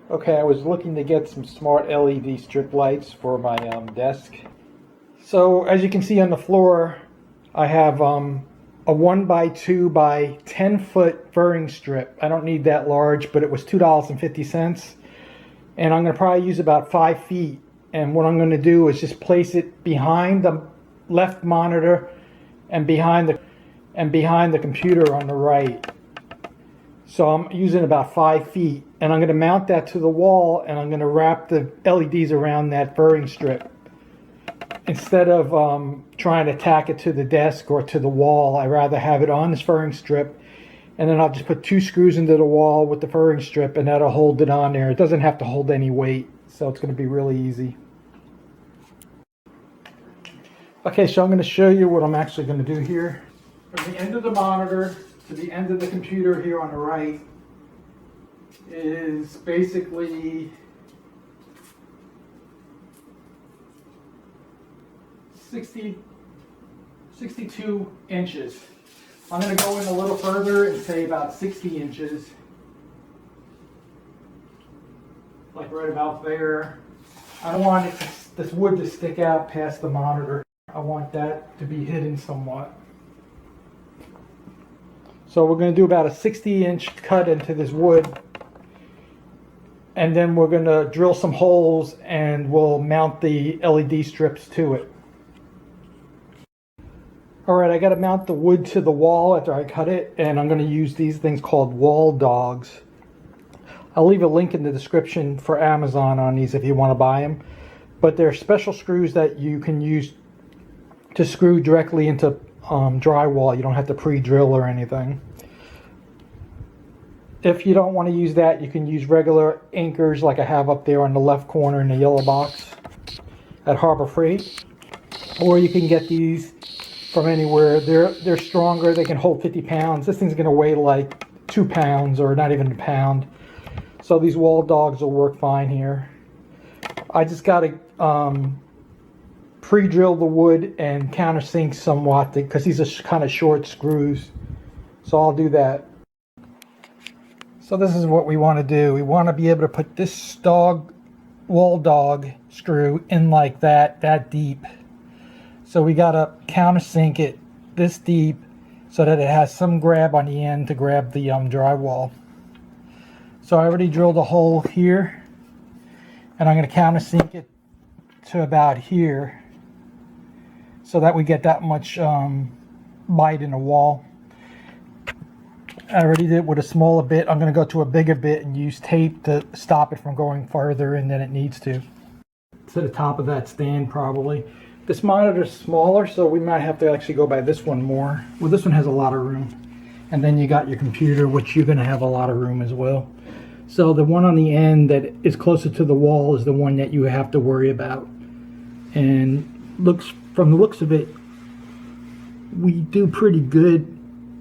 Okay, I was looking to get some smart LED strip lights for my desk. So as you can see on the floor, I have a 1x2 by 10-foot furring strip. I don't need that large, but it was $2.50. And I'm going to probably use about 5 feet. And what I'm going to do is just place it behind the left monitor and behind the computer on the right. So I'm using about 5 feet, and I'm going to mount that to the wall, and I'm going to wrap the LEDs around that furring strip. Instead of trying to tack it to the desk or to the wall, I'd rather have it on this furring strip, and then I'll just put 2 screws into the wall with the furring strip, and that'll hold it on there. It doesn't have to hold any weight, so it's going to be really easy. Okay, so I'm going to show you what I'm actually going to do here. From the end of the monitor to the end of the computer here on the right is basically 62 inches. I'm going to go in a little further and say about 60 inches. Like right about there. I don't want this wood to stick out past the monitor. I want that to be hidden somewhat. So we're going to do about a 60-inch cut into this wood, and then we're going to drill some holes and we'll mount the LED strips to it. Alright, I got to mount the wood to the wall after I cut it, and I'm going to use these things called wall dogs. I'll leave a link in the description for Amazon on these if you want to buy them. But they're special screws that you can use to screw directly into drywall. You don't have to pre-drill or anything. If you don't want to use that, you can use regular anchors like I have up there on the left corner in the yellow box at Harbor Freight. Or you can get these from anywhere. They're stronger. They can hold 50 pounds. This thing's going to weigh like 2 pounds or not even a pound. So these wall dogs will work fine here. I just got to pre-drill the wood and countersink somewhat because these are kind of short screws. So I'll do that. So this is what we want to do. We want to be able to put this wall dog screw in like that deep. So we got to countersink it this deep so that it has some grab on the end to grab the drywall. So I already drilled a hole here, and I'm going to countersink it to about here so that we get that much bite in the wall. I already did it with a smaller bit. I'm going to go to a bigger bit and use tape to stop it from going farther in than it needs to the top of that stand probably. This monitor is smaller, so we might have to actually go by this one more. Well, this one has a lot of room. And then you got your computer, which you're going to have a lot of room as well. So the one on the end that is closer to the wall is the one that you have to worry about. And from the looks of it, we do pretty good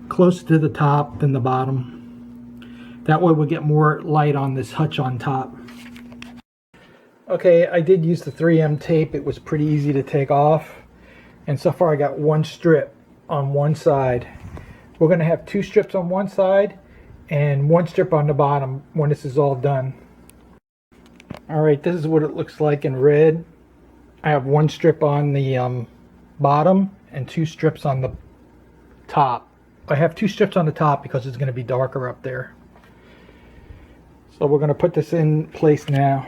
closer to the top than the bottom. That way we'll get more light on this hutch on top. Okay, I did use the 3M tape. It was pretty easy to take off. And so far I got 1 strip on one side. We're going to have 2 strips on one side and 1 strip on the bottom when this is all done. Alright, this is what it looks like in red. I have 1 strip on the bottom and 2 strips on the top. I have 2 strips on the top because it's going to be darker up there. So we're going to put this in place now.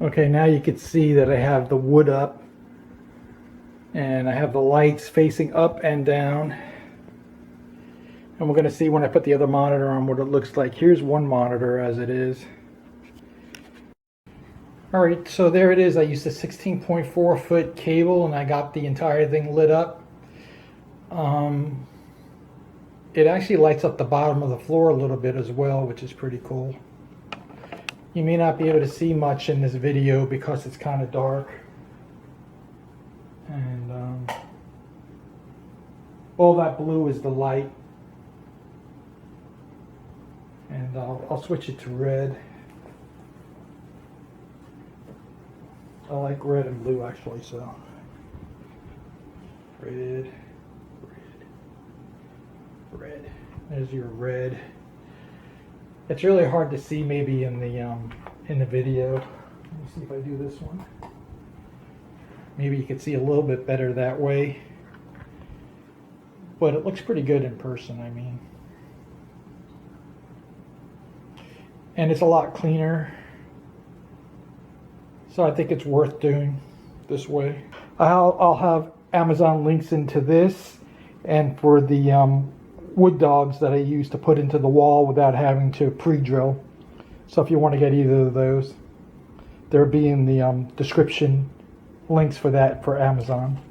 Okay, now you can see that I have the wood up and I have the lights facing up and down. And we're going to see when I put the other monitor on what it looks like. Here's one monitor as it is. Alright, so there it is. I used a 16.4 foot cable and I got the entire thing lit up. It actually lights up the bottom of the floor a little bit as well, which is pretty cool. You may not be able to see much in this video because it's kind of dark. And all that blue is the light. And I'll switch it to red. I like red and blue actually, so red. Red. There's your red. It's really hard to see maybe in the video. Let me see if I do this one. Maybe you can see a little bit better that way. But it looks pretty good in person, I mean. And it's a lot cleaner. So I think it's worth doing this way. I'll have Amazon links into this and for the wood dogs that I use to put into the wall without having to pre-drill. So if you want to get either of those, there'll be in the description links for that for Amazon.